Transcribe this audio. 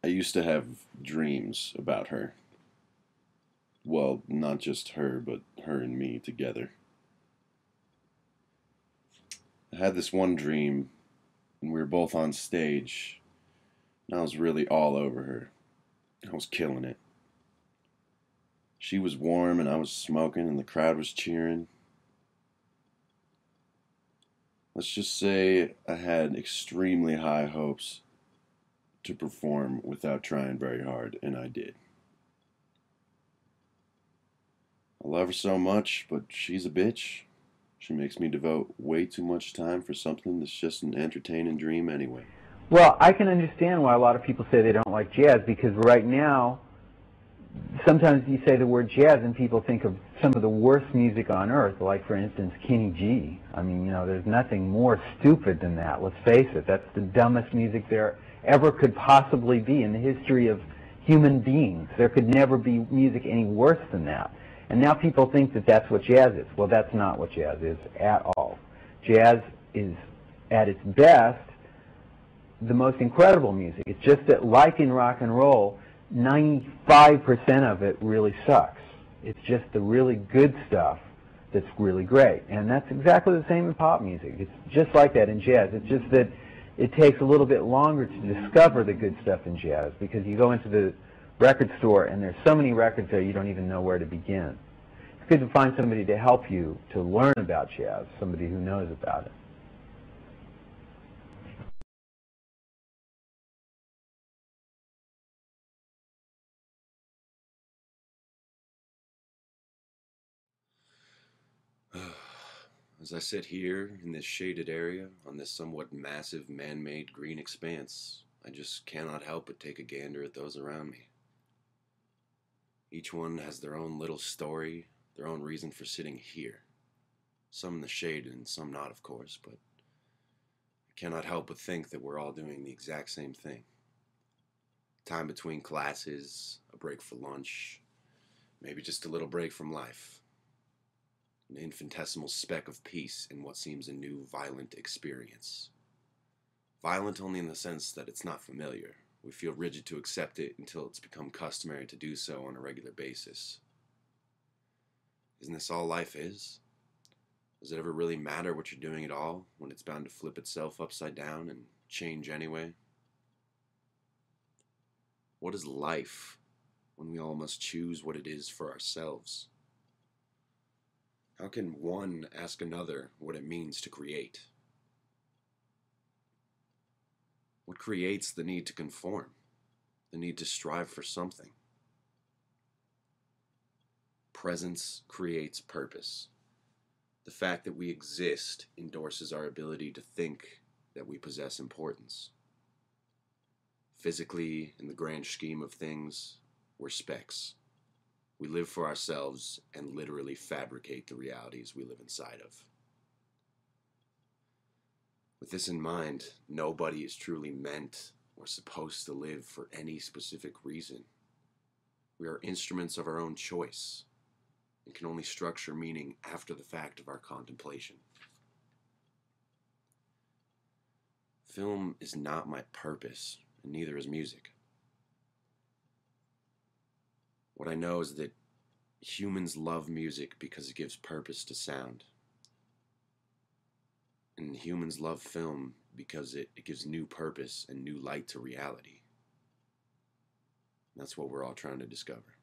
I used to have dreams about her. Well, not just her, but her and me together. I had this one dream, and we were both on stage, and I was really all over her. I was killing it. She was warm, and I was smoking, and the crowd was cheering. Let's just say I had extremely high hopes to perform without trying very hard, and I did. I love her so much, but she's a bitch. She makes me devote way too much time for something that's just an entertaining dream anyway. Well, I can understand why a lot of people say they don't like jazz, because right now, sometimes you say the word jazz and people think of some of the worst music on earth, like, for instance, Kenny G. I mean, there's nothing more stupid than that, let's face it. That's the dumbest music there ever could possibly be in the history of human beings. There could never be music any worse than that. And now people think that that's what jazz is. Well, that's not what jazz is at all. Jazz is, at its best, the most incredible music. It's just that, like in rock and roll, 95% of it really sucks. It's just the really good stuff that's really great. And that's exactly the same in pop music. It's just like that in jazz. It's just that it takes a little bit longer to discover the good stuff in jazz, because you go into the record store and there's so many records there you don't even know where to begin. It's good to find somebody to help you to learn about jazz, somebody who knows about it. As I sit here in this shaded area on this somewhat massive man made green expanse, I just cannot help but take a gander at those around me. Each one has their own little story, their own reason for sitting here. Some in the shade and some not, of course, but I cannot help but think that we're all doing the exact same thing. Time between classes, a break for lunch, maybe just a little break from life. An infinitesimal speck of peace in what seems a new violent experience. Violent only in the sense that it's not familiar. We feel rigid to accept it until it's become customary to do so on a regular basis. Isn't this all life is? Does it ever really matter what you're doing at all when it's bound to flip itself upside down and change anyway? What is life when we all must choose what it is for ourselves? How can one ask another what it means to create? What creates the need to conform, the need to strive for something? Presence creates purpose. The fact that we exist endorses our ability to think that we possess importance. Physically, in the grand scheme of things, we're specks. We live for ourselves and literally fabricate the realities we live inside of. With this in mind, nobody is truly meant or supposed to live for any specific reason. We are instruments of our own choice and can only structure meaning after the fact of our contemplation. Film is not my purpose, and neither is music. What I know is that humans love music because it gives purpose to sound. And humans love film because it gives new purpose and new light to reality. That's what we're all trying to discover.